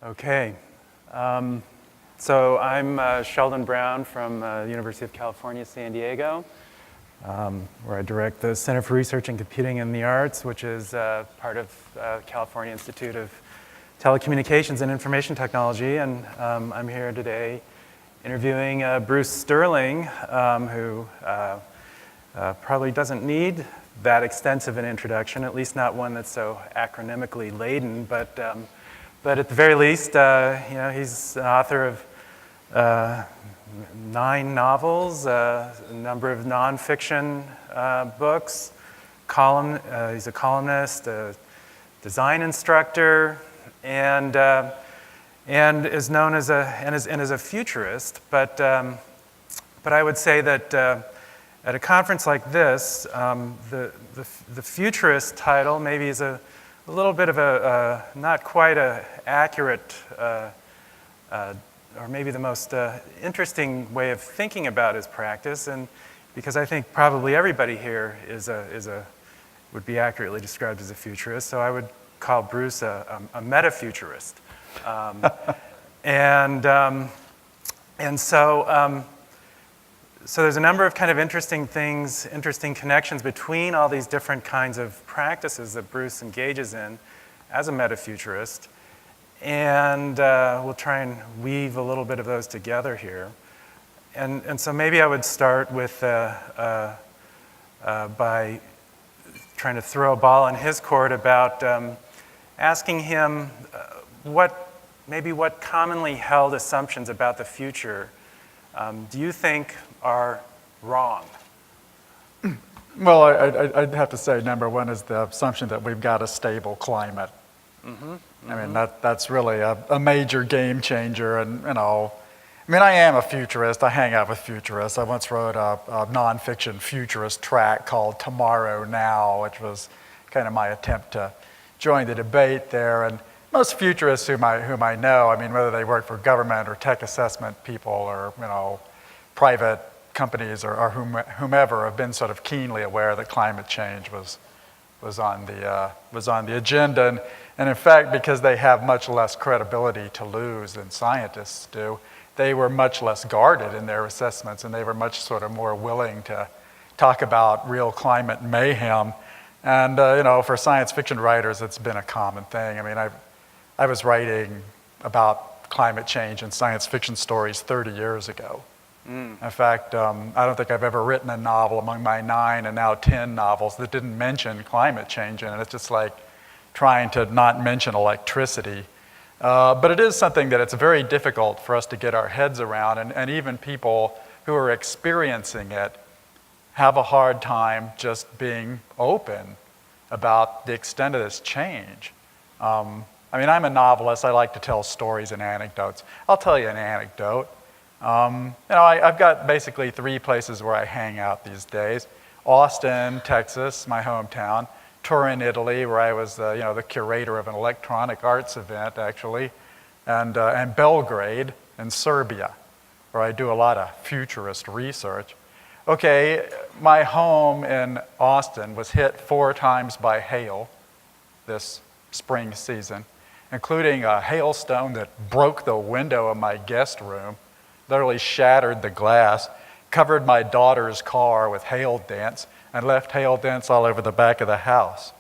Okay. So I'm Sheldon Brown from the University of California, San Diego, where I direct the Center for Research in Computing and the Arts, which is part of California Institute of Telecommunications and Information Technology. And I'm here today interviewing Bruce Sterling, who probably doesn't need that extensive an introduction, at least not one that's so acronymically laden, but at the very least, he's an author of 9 novels, a number of nonfiction books. He's a columnist, a design instructor, and is known as a futurist. But I would say that at a conference like this, the futurist title maybe is a little bit of a not quite a accurate or maybe the most interesting way of thinking about his practice, and because I think probably everybody here would be accurately described as a futurist, so I would call Bruce a metafuturist. So there's a number of kind of interesting connections between all these different kinds of practices that Bruce engages in as a metafuturist. And we'll try and weave a little bit of those together here. And so maybe I would start with by trying to throw a ball in his court about asking him what commonly held assumptions about the future do you think are wrong? Well, I'd have to say number one is the assumption that we've got a stable climate. I mean, that's really a major game changer. And, I am a futurist. I hang out with futurists. I once wrote a nonfiction futurist track called Tomorrow Now, which was kind of my attempt to join the debate there. And most futurists whom I know, whether they work for government or tech assessment people or, private companies or whomever, have been sort of keenly aware that climate change was on the agenda. And in fact, because they have much less credibility to lose than scientists do, they were much less guarded in their assessments, and they were much sort of more willing to talk about real climate mayhem. And for science fiction writers, it's been a common thing. I was writing about climate change and science fiction stories 30 years ago. In fact, I don't think I've ever written a novel among my 9 and now 10 novels that didn't mention climate change in it. It's just like trying to not mention electricity. But it is something that it's very difficult for us to get our heads around, and even people who are experiencing it have a hard time just being open about the extent of this change. I'm a novelist. I like to tell stories and anecdotes. I'll tell you an anecdote. I've got basically 3 places where I hang out these days. Austin, Texas, my hometown. Turin, Italy, where I was the curator of an electronic arts event, actually. And Belgrade in Serbia, where I do a lot of futurist research. Okay, my home in Austin was hit 4 times by hail this spring season, including a hailstone that broke the window of my guest room, literally shattered the glass, covered my daughter's car with hail dents, and left hail dents all over the back of the house.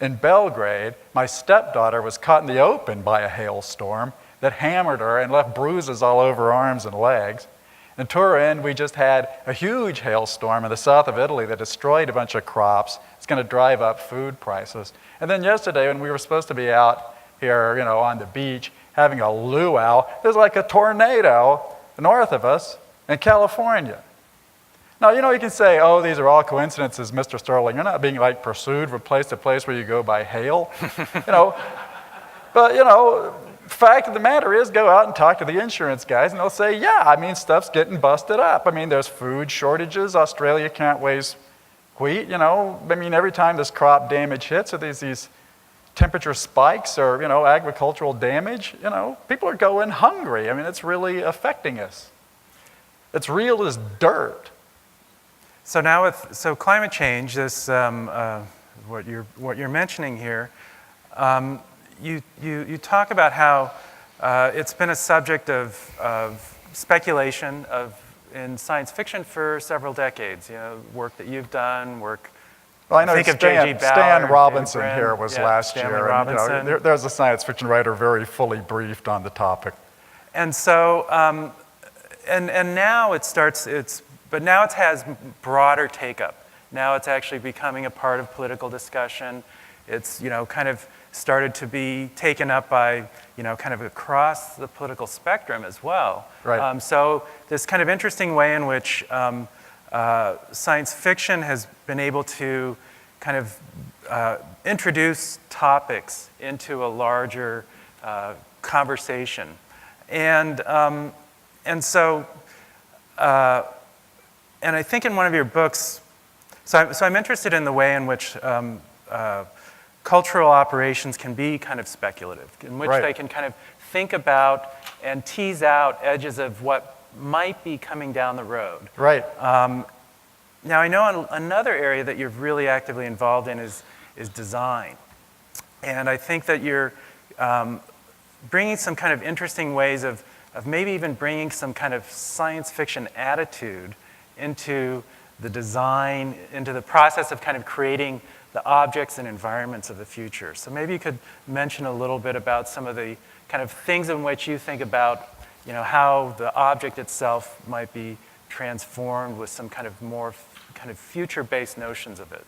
In Belgrade, my stepdaughter was caught in the open by a hailstorm that hammered her and left bruises all over her arms and legs. In Turin, we just had a huge hailstorm in the south of Italy that destroyed a bunch of crops. It's going to drive up food prices. And then yesterday, when we were supposed to be out here, on the beach, having a luau, there's like a tornado north of us in California. Now, you can say, oh, these are all coincidences, Mr. Sterling. You're not being pursued from place to place where you go by hail. But, fact of the matter is, go out and talk to the insurance guys, and they'll say, yeah, stuff's getting busted up. There's food shortages. Australia can't raise wheat, every time this crop damage hits, or there's these temperature spikes or, agricultural damage, people are going hungry. It's really affecting us. It's real as dirt. So now with climate change, this what you're mentioning here, you talk about how it's been a subject of speculation in science fiction for several decades. You know, work that you've done, work. Well, I know think of Stan, J.G. Stan Ballard, Robinson David here Brin, was yeah, last Stanley year. Robinson. And, there's a science fiction writer very fully briefed on the topic. And so, and now it starts. But now it has broader take-up. Now it's actually becoming a part of political discussion. It's, you know, kind of started to be taken up by, you know, kind of across the political spectrum as well. Right. So this kind of interesting way in which science fiction has been able to kind of introduce topics into a larger conversation. And so, and I think in one of your books, so I'm interested in the way in which cultural operations can be kind of speculative, in which Right. they can kind of think about and tease out edges of what might be coming down the road. Right. Now, I know another area that you're really actively involved in is design. And I think that you're bringing some kind of interesting ways of maybe even bringing some kind of science fiction attitude into the design, into the process of kind of creating the objects and environments of the future. So maybe you could mention a little bit about some of the kind of things in which you think about, you know, how the object itself might be transformed with some kind of more kind of future-based notions of it.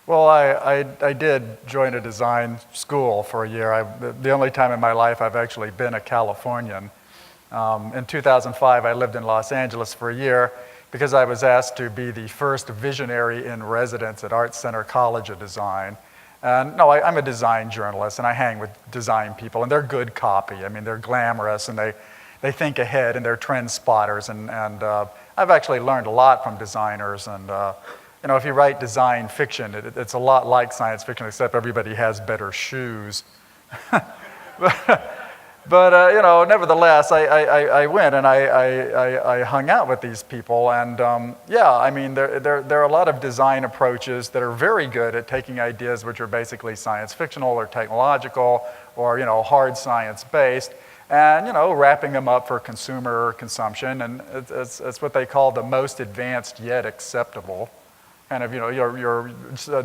Well, I did join a design school for a year. The only time in my life I've actually been a Californian. In 2005, I lived in Los Angeles for a year because I was asked to be the first visionary in residence at Art Center College of Design. And no, I'm a design journalist, and I hang with design people, and they're good copy. I mean, they're glamorous, and they think ahead, and they're trend spotters. And I've actually learned a lot from designers. And you know, if you write design fiction, it's a lot like science fiction, except everybody has better shoes. But you know, nevertheless, I went and I hung out with these people, and yeah, I mean, there are a lot of design approaches that are very good at taking ideas which are basically science fictional or technological or, you know, hard science based, and, you know, wrapping them up for consumer consumption, and it's what they call the most advanced yet acceptable. Kind of, you know, your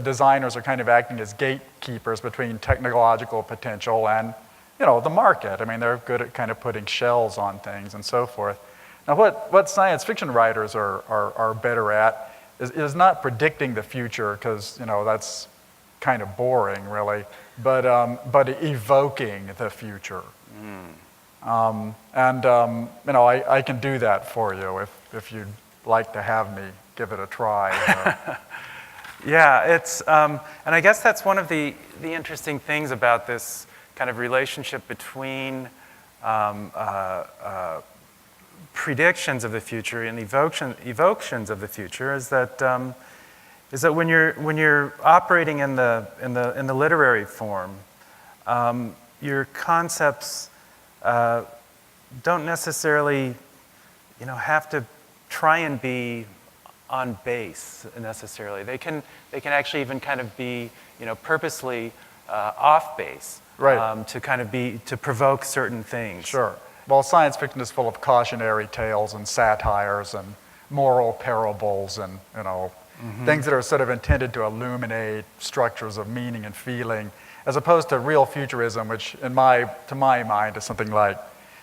designers are kind of acting as gatekeepers between technological potential and, you know, the market. I mean, they're good at kind of putting shells on things and so forth. Now, what science fiction writers are better at is not predicting the future, because, you know, that's kind of boring, really, but evoking the future. And you know, I can do that for you if you'd like to have me give it a try. Yeah, it's and I guess that's one of the interesting things about this kind of relationship between predictions of the future and evoktions of the future is that when you're operating in the literary form, your concepts don't necessarily, you know, have to try and be on base necessarily. They can actually even kind of be, you know, purposely off base. Right. To kind of to provoke certain things. Sure. Well, science fiction is full of cautionary tales and satires and moral parables and, you know, things that are sort of intended to illuminate structures of meaning and feeling, as opposed to real futurism, which to my mind is something like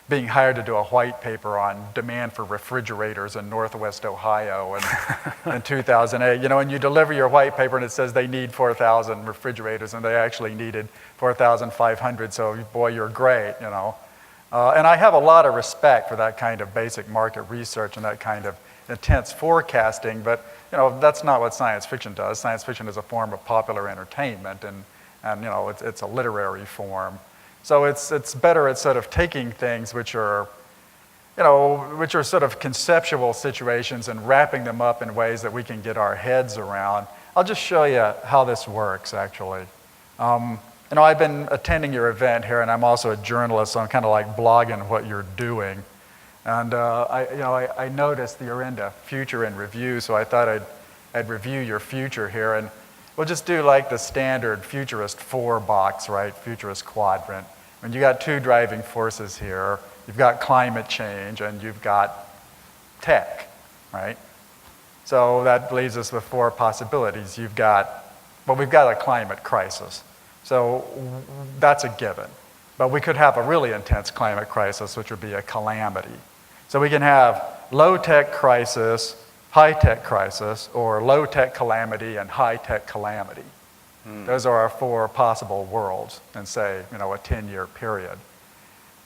being hired to do a white paper on demand for refrigerators in Northwest Ohio in 2008. You know, and you deliver your white paper and it says they need 4,000 refrigerators, and they actually needed 4,500, so boy, you're great, you know. And I have a lot of respect for that kind of basic market research and that kind of intense forecasting, but, you know, that's not what science fiction does. Science fiction is a form of popular entertainment, and you know, it's a literary form. So it's better at sort of taking things which are, you know, which are sort of conceptual situations and wrapping them up in ways that we can get our heads around. I'll just show you how this works, actually. You know, I've been attending your event here, and I'm also a journalist, so I'm kind of like blogging what you're doing. And I noticed that you're into future and review, so I thought I'd review your future here, and we'll just do like the standard futurist 4 box, right? Futurist quadrant. When you got two driving forces here, you've got climate change and you've got tech, right? So that leaves us with four possibilities. We've got a climate crisis. So that's a given. But we could have a really intense climate crisis, which would be a calamity. So we can have low-tech crisis, high-tech crisis, or low-tech calamity and high-tech calamity. Those are our four possible worlds in, say, a 10-year period.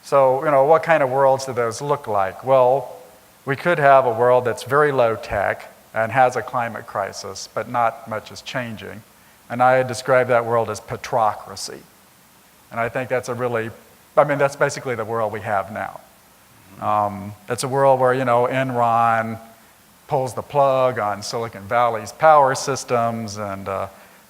So, what kind of worlds do those look like? Well, we could have a world that's very low-tech and has a climate crisis, but not much is changing. And I describe that world as petrocracy. And I think that's that's basically the world we have now. It's a world where, Enron pulls the plug on Silicon Valley's power systems, and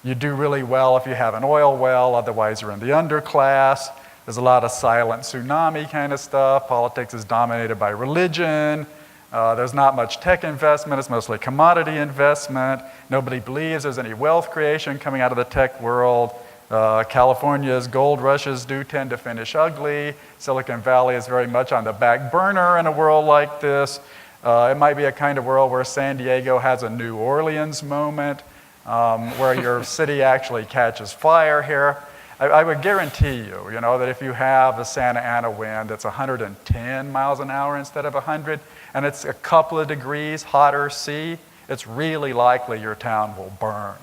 you do really well if you have an oil well, otherwise you're in the underclass. There's a lot of silent tsunami kind of stuff. Politics is dominated by religion. There's not much tech investment. It's mostly commodity investment. Nobody believes there's any wealth creation coming out of the tech world. California's gold rushes do tend to finish ugly. Silicon Valley is very much on the back burner in a world like this. It might be a kind of world where San Diego has a New Orleans moment, where your city actually catches fire here. I would guarantee you, that if you have a Santa Ana wind that's 110 miles an hour instead of 100, and it's a couple of degrees hotter C, it's really likely your town will burn.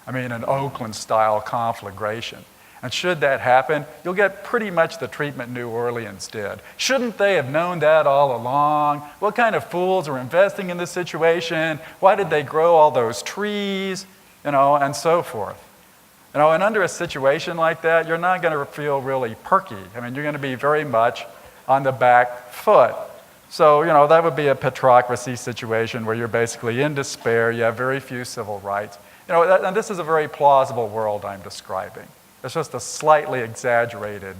An Oakland-style conflagration. And should that happen, you'll get pretty much the treatment New Orleans did. Shouldn't they have known that all along? What kind of fools are investing in this situation? Why did they grow all those trees? And so forth. And under a situation like that, you're not going to feel really perky. You're going to be very much on the back foot. So, that would be a petrocracy situation where you're basically in despair, you have very few civil rights. And this is a very plausible world I'm describing. It's just a slightly exaggerated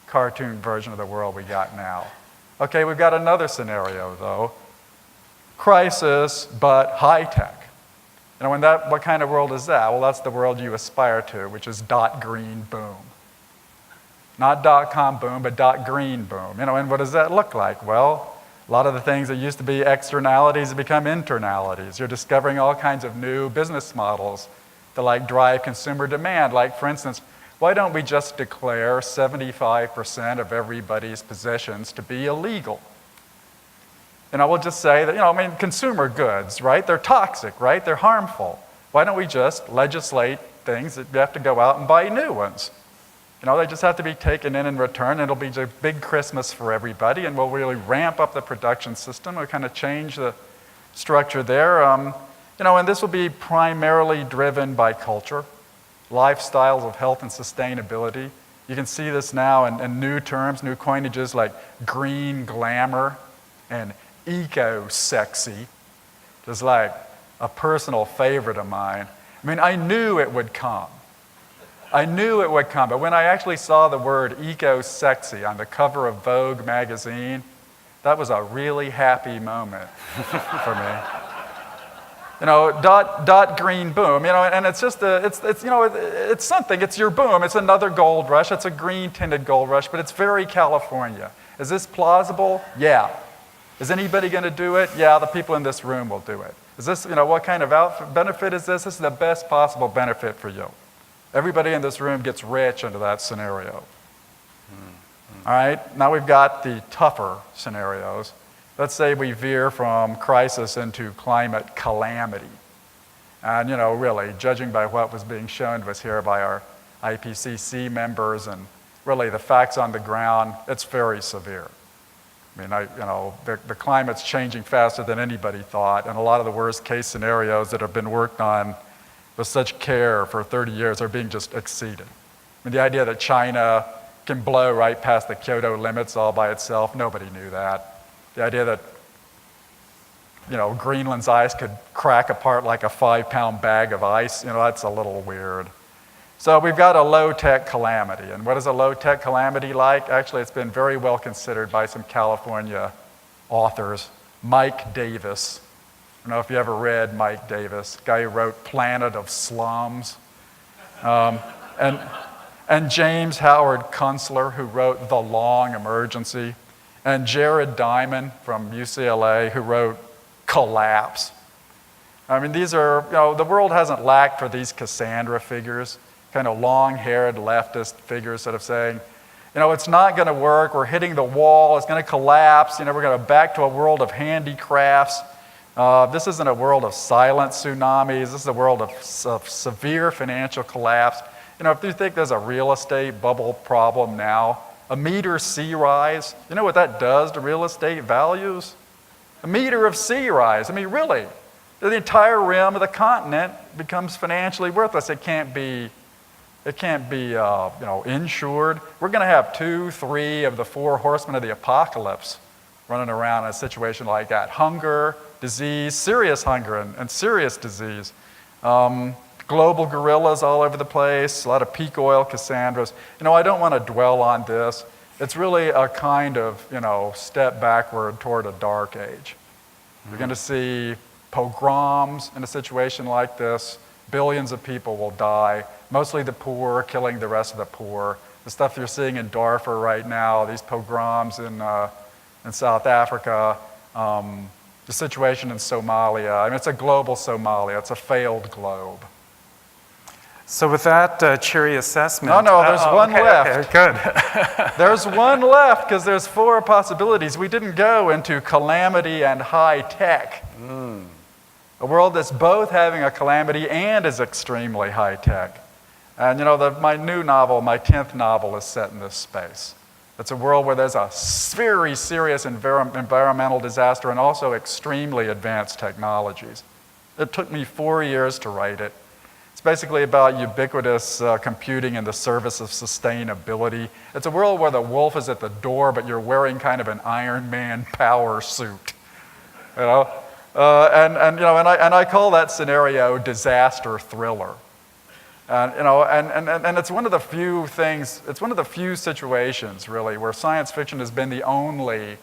cartoon version of the world we got now. Okay, we've got another scenario, though. Crisis, but high-tech. What kind of world is that? Well, that's the world you aspire to, which is .green boom. Not .com boom, but .green boom. And what does that look like? Well, a lot of the things that used to be externalities have become internalities. You're discovering all kinds of new business models that drive consumer demand. Like, for instance, why don't we just declare 75% of everybody's possessions to be illegal? We'll just say that, consumer goods, right? They're toxic, right? They're harmful. Why don't we just legislate things that you have to go out and buy new ones? They just have to be taken in and returned, and it'll be a big Christmas for everybody, and we'll really ramp up the production system. We'll kind of change the structure there. And this will be primarily driven by culture, lifestyles of health and sustainability. You can see this now in new terms, new coinages like green glamour and eco-sexy, just like a personal favorite of mine. I knew it would come. But when I actually saw the word eco-sexy on the cover of Vogue magazine, that was a really happy moment for me. Green boom, and it's just it's something. It's your boom. It's another gold rush. It's a green-tinted gold rush, but it's very California. Is this plausible? Yeah. Is anybody going to do it? Yeah, the people in this room will do it. Is this, what kind of benefit is this? This is the best possible benefit for you. Everybody in this room gets rich under that scenario. All right, now we've got the tougher scenarios. Let's say we veer from crisis into climate calamity. And, really, judging by what was being shown to us here by our IPCC members and really the facts on the ground, it's very severe. The climate's changing faster than anybody thought, and a lot of the worst case scenarios that have been worked on with such care for 30 years are being just exceeded. The idea that China can blow right past the Kyoto limits all by itself, nobody knew that. The idea that, Greenland's ice could crack apart like a 5-pound bag of ice, that's a little weird. So we've got a low-tech calamity. And what is a low-tech calamity like? Actually, it's been very well considered by some California authors. Mike Davis. I don't know if you ever read Mike Davis, guy who wrote Planet of Slums. And and James Howard Kunstler, who wrote The Long Emergency, and Jared Diamond from UCLA, who wrote Collapse. I mean, these are, the world hasn't lacked for these Cassandra figures, kind of long-haired leftist figures sort of saying, it's not going to work, we're hitting the wall, it's going to collapse, we're going to back to a world of handicrafts. This isn't a world of silent tsunamis, this is a world of severe financial collapse. If you think there's a real estate bubble problem now, a meter sea rise, you know what that does to real estate values? A meter of sea rise, I mean, really. The entire rim of the continent becomes financially worthless. It can't be insured. We're going to have 2, 3 of the 4 horsemen of the apocalypse running around in a situation like that. Hunger, disease, serious hunger and serious disease. Global guerrillas all over the place, a lot of peak oil Cassandras. I don't want to dwell on this. It's really a kind of, step backward toward a dark age. You're going to see pogroms in a situation like this. Billions of people will die, mostly the poor, killing the rest of the poor. The stuff you're seeing in Darfur right now, these pogroms in South Africa, the situation in Somalia. I mean, it's a global Somalia. It's a failed globe. So with that cheery assessment... No, there's one left. Okay, good. There's one left because there's 4 possibilities. We didn't go into calamity and high tech. A world that's both having a calamity and is extremely high tech. And my new novel, my 10th novel, is set in this space. It's a world where there's a very serious environmental disaster and also extremely advanced technologies. It took me 4 years to write it. It's basically about ubiquitous computing in the service of sustainability. It's a world where the wolf is at the door, but you're wearing kind of an Iron Man power suit. And I call that scenario disaster thriller. And it's one of the few things, it's one of the few situations, really, where science fiction has been the only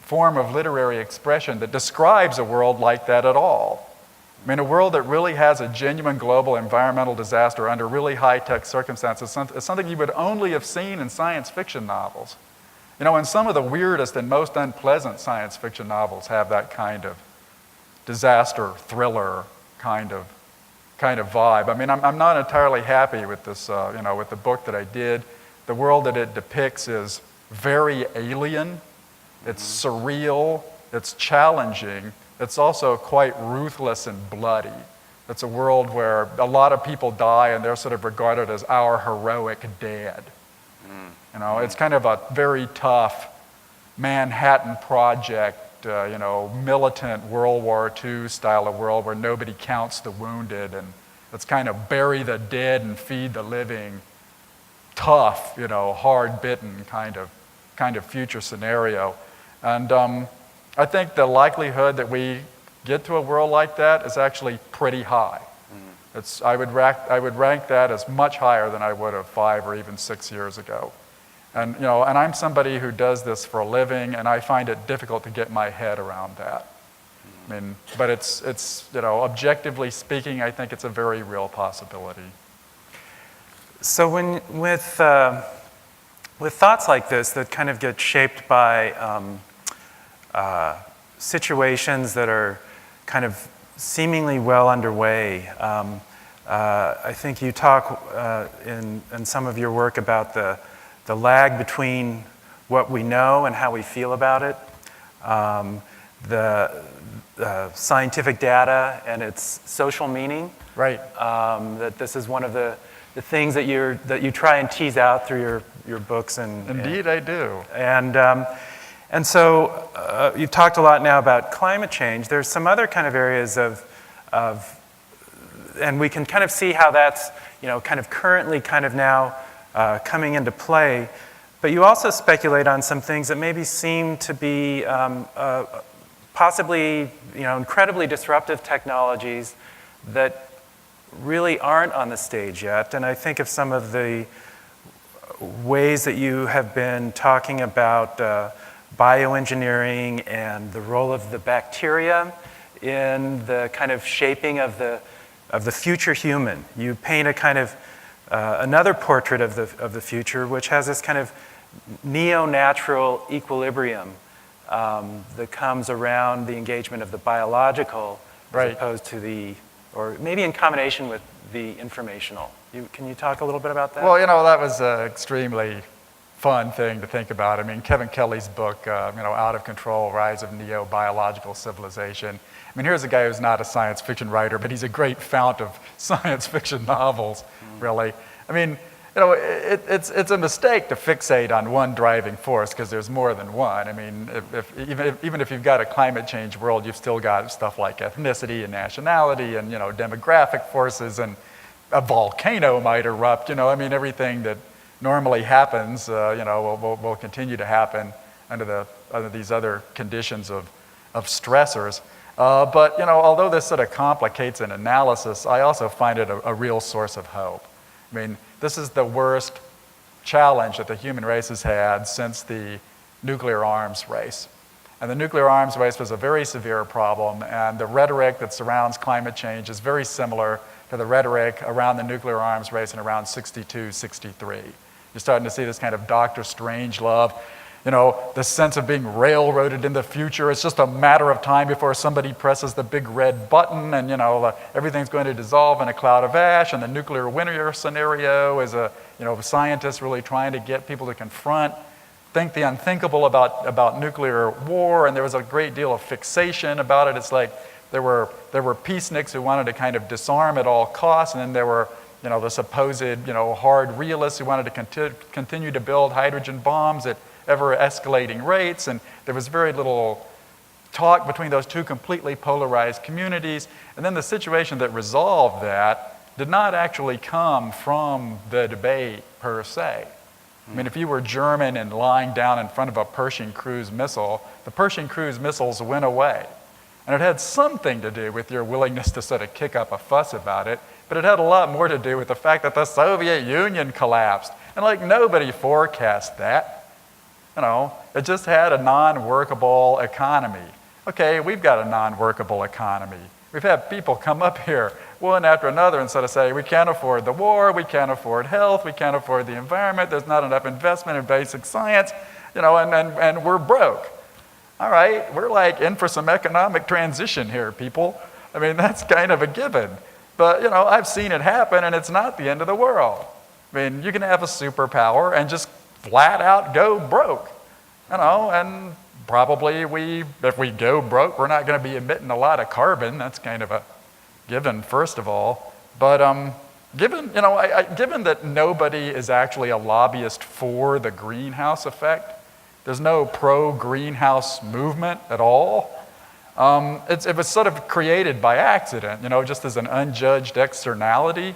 form of literary expression that describes a world like that at all. I mean, a world that really has a genuine global environmental disaster under really high-tech circumstances is something you would only have seen in science fiction novels. And some of the weirdest and most unpleasant science fiction novels have that kind of disaster thriller kind of vibe. I mean, I'm not entirely happy with this, with the book that I did. The world that it depicts is very alien. It's surreal. It's challenging. It's also quite ruthless and bloody. It's a world where a lot of people die and they're sort of regarded as our heroic dead. It's kind of a very tough Manhattan Project, militant World War II style of world where nobody counts the wounded, and it's kind of bury the dead and feed the living, tough, hard-bitten kind of future scenario. And I think the likelihood that we get to a world like that is actually pretty high. I would rank that as much higher than I would have 5 or even 6 years ago. And and I'm somebody who does this for a living, and I find it difficult to get my head around that. I mean, but it's objectively speaking, I think it's a very real possibility. So with thoughts like this that kind of get shaped by situations that are kind of seemingly well underway, I think you talk in some of your work about the lag between what we know and how we feel about it, the scientific data and its social meaning. Right. That this is one of the things that you try and tease out through your books. Indeed, I do. And so you've talked a lot now about climate change. There's some other kind of areas of and we can kind of see how that's kind of currently kind of now coming into play. But you also speculate on some things that maybe seem to be possibly incredibly disruptive technologies that really aren't on the stage yet. And I think of some of the ways that you have been talking about bioengineering and the role of the bacteria in the kind of shaping of the future human. You paint a kind of another portrait of the future, which has this kind of neo-natural equilibrium that comes around the engagement of the biological as opposed to the, or maybe in combination with the informational. Can you talk a little bit about that? Well, that was an extremely fun thing to think about. I mean, Kevin Kelly's book, Out of Control, Rise of Neo-Biological Civilization. I mean, here's a guy who's not a science fiction writer, but he's a great fount of science fiction novels, really. I mean, it's a mistake to fixate on one driving force because there's more than one. I mean, even if you've got a climate change world, you've still got stuff like ethnicity and nationality and, demographic forces, and a volcano might erupt, I mean, everything that normally happens, will continue to happen under these other conditions of stressors. But although this sort of complicates an analysis, I also find it a real source of hope. I mean, this is the worst challenge that the human race has had since the nuclear arms race. And the nuclear arms race was a very severe problem, and the rhetoric that surrounds climate change is very similar to the rhetoric around the nuclear arms race in around 62, 63. You're starting to see this kind of Dr. Strangelove, the sense of being railroaded in the future. It's just a matter of time before somebody presses the big red button and, everything's going to dissolve in a cloud of ash. And the nuclear winter scenario is scientists really trying to get people to think the unthinkable about nuclear war. And there was a great deal of fixation about it. It's like there were peaceniks who wanted to kind of disarm at all costs, and then there were the supposed hard realists who wanted to continue to build hydrogen bombs at ever escalating rates, and there was very little talk between those two completely polarized communities. And then the situation that resolved that did not actually come from the debate per se. I mean, if you were German and lying down in front of a Pershing cruise missile, the Pershing cruise missiles went away. And it had something to do with your willingness to sort of kick up a fuss about it, but it had a lot more to do with the fact that the Soviet Union collapsed. And nobody forecast that. It just had a non-workable economy. Okay, we've got a non-workable economy. We've had people come up here one after another and sort of say, we can't afford the war, we can't afford health, we can't afford the environment, there's not enough investment in basic science, and we're broke. All right, we're in for some economic transition here, people. I mean, that's kind of a given. But, I've seen it happen, and it's not the end of the world. I mean, you can have a superpower and just flat out go broke, and probably if we go broke, we're not going to be emitting a lot of carbon. That's kind of a given, first of all. But given that nobody is actually a lobbyist for the greenhouse effect, there's no pro-greenhouse movement at all. It was sort of created by accident, just as an unjudged externality.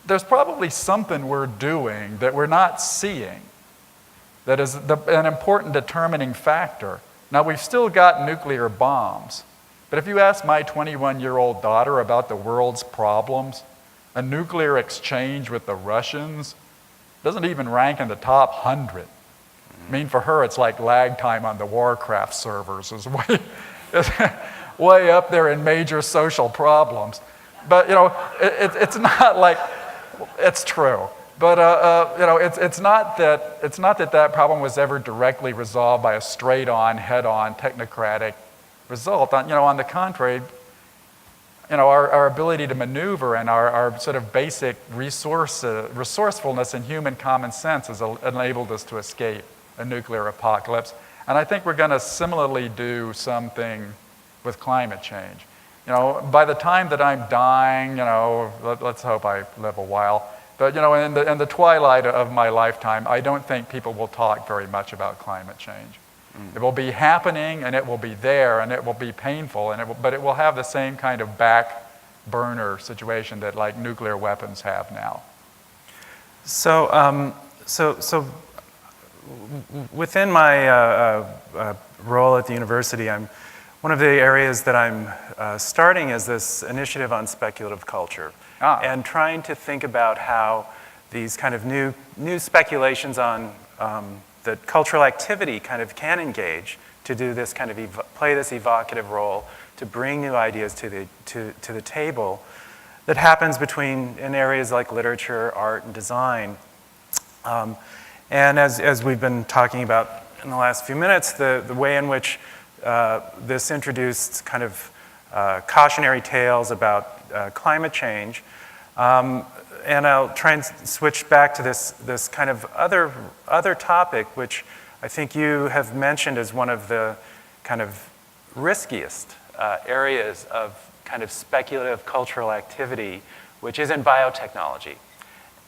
There's probably something we're doing that we're not seeing that is an important determining factor. Now, we've still got nuclear bombs, but if you ask my 21-year-old daughter about the world's problems, a nuclear exchange with the Russians doesn't even rank in the top 100. I mean, for her, it's like lag time on the Warcraft servers is way up there in major social problems. But, it's not like, it's true. But, it's not that problem was ever directly resolved by a straight-on, head-on, technocratic result. On the contrary, our ability to maneuver and our sort of basic resourcefulness and human common sense has enabled us to escape a nuclear apocalypse. And I think we're going to similarly do something with climate change. By the time that I'm dying, let's hope I live a while, but in the twilight of my lifetime, I don't think people will talk very much about climate change. It will be happening, and it will be there, and it will be painful, but it will have the same kind of back burner situation that nuclear weapons have now. So within my role at the university, one of the areas that I'm starting is this initiative on speculative culture, and trying to think about how these kind of new speculations on that cultural activity kind of can engage to do this kind of play this evocative role, to bring new ideas to the table, that happens in areas like literature, art, and design. And as we've been talking about in the last few minutes, the way in which this introduced kind of cautionary tales about climate change. And I'll try and switch back to this kind of other topic, which I think you have mentioned as one of the kind of riskiest areas of kind of speculative cultural activity, which is in biotechnology.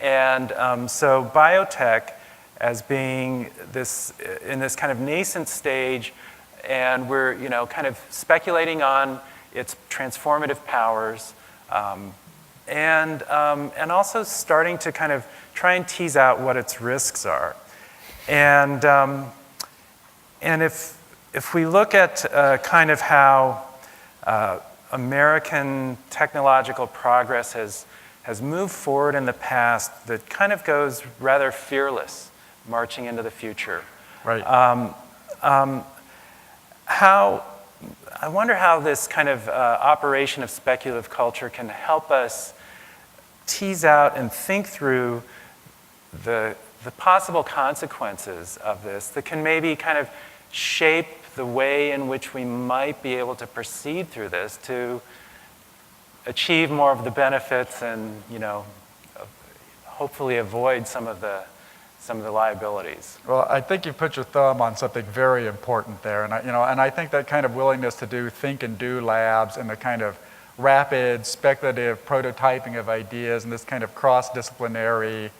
And so biotech as being in this kind of nascent stage, and we're kind of speculating on its transformative powers, and also starting to kind of try and tease out what its risks are. And if we look at kind of how American technological progress has moved forward in the past, that kind of goes rather fearless, marching into the future. Right. I wonder how this kind of operation of speculative culture can help us tease out and think through the possible consequences of this that can maybe kind of shape the way in which we might be able to proceed through this to achieve more of the benefits and, hopefully avoid some of the liabilities. Well, I think you put your thumb on something very important there, and I think that kind of willingness to do think and do labs and the kind of rapid speculative prototyping of ideas and this kind of cross-disciplinary,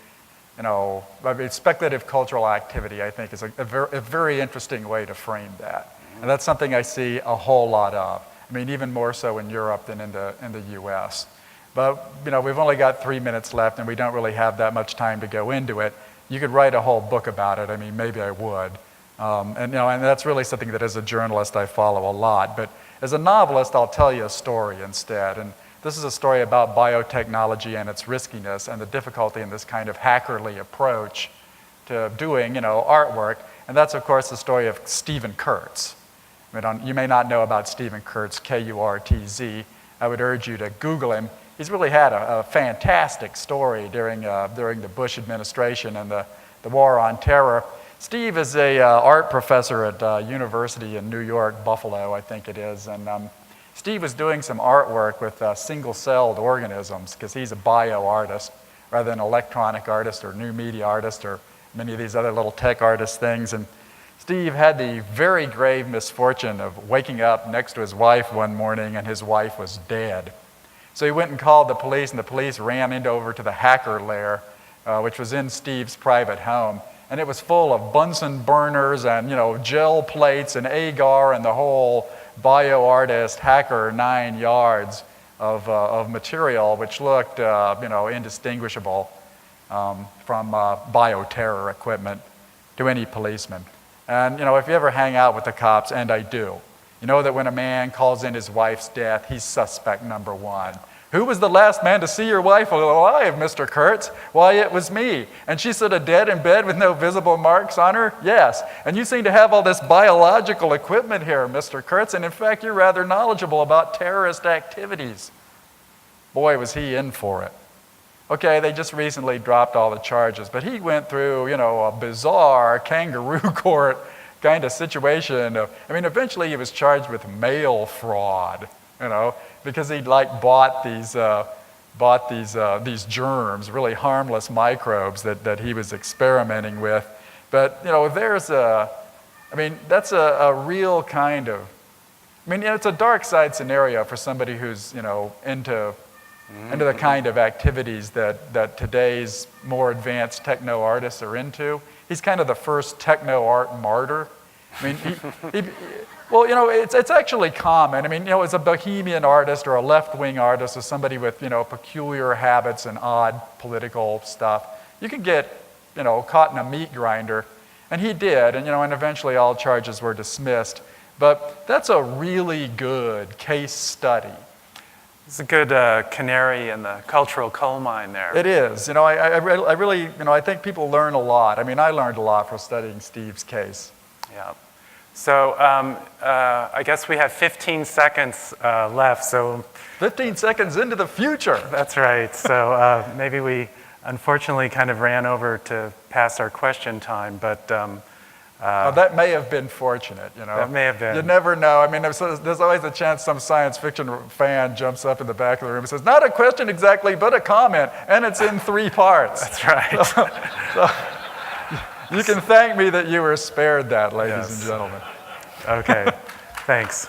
speculative cultural activity, I think is a very interesting way to frame that. Mm-hmm. And that's something I see a whole lot of. I mean, even more so in Europe than in the U.S. But we've only got 3 minutes left, and we don't really have that much time to go into it. You could write a whole book about it. I mean, maybe I would. And that's really something that as a journalist I follow a lot. But as a novelist, I'll tell you a story instead. And this is a story about biotechnology and its riskiness and the difficulty in this kind of hackerly approach to doing, artwork. And that's, of course, the story of Stephen Kurtz. You may not know about Stephen Kurtz, K-U-R-T-Z. I would urge you to Google him. He's really had a fantastic story during the Bush administration and the war on terror. Steve is a art professor at university in New York, Buffalo, I think it is. And Steve was doing some artwork with single-celled organisms because he's a bio-artist rather than an electronic artist or new media artist or many of these other little tech artist things. And Steve had the very grave misfortune of waking up next to his wife one morning and his wife was dead. So he went and called the police, and the police ran over to the hacker lair, which was in Steve's private home. And it was full of Bunsen burners and, gel plates and agar and the whole bio-artist hacker 9 yards of material, which looked, indistinguishable from bioterror equipment to any policeman. And, if you ever hang out with the cops, and I do, you know that when a man calls in his wife's death, he's suspect number one. Who was the last man to see your wife alive, Mr. Kurtz? Why, it was me. And she's sort of dead in bed with no visible marks on her? Yes. And you seem to have all this biological equipment here, Mr. Kurtz, and in fact, you're rather knowledgeable about terrorist activities. Boy, was he in for it. Okay, they just recently dropped all the charges, but he went through, a bizarre kangaroo court kind of situation. Eventually he was charged with mail fraud, because he'd bought these germs, really harmless microbes that he was experimenting with. But that's a real kind of, it's a dark side scenario for somebody who's into the kind of activities that today's more advanced techno artists are into. He's kind of the first techno art martyr. It's actually common. As a bohemian artist or a left-wing artist or somebody with, peculiar habits and odd political stuff, you can get, caught in a meat grinder. And he did, and eventually all charges were dismissed. But that's a really good case study. It's a good canary in the cultural coal mine there. It is. I really, I think people learn a lot. I learned a lot from studying Steve's case. Yeah. So I guess we have 15 seconds left, so 15 seconds into the future. that's right. So maybe we unfortunately kind of ran over to past our question time, but That may have been fortunate, you know. That may have been. You never know. I mean, there's always a chance some science fiction fan jumps up in the back of the room and says, not a question exactly, but a comment, and it's in 3 parts. That's right. So, you can thank me that you were spared that, ladies Yes. and gentlemen. Okay, thanks.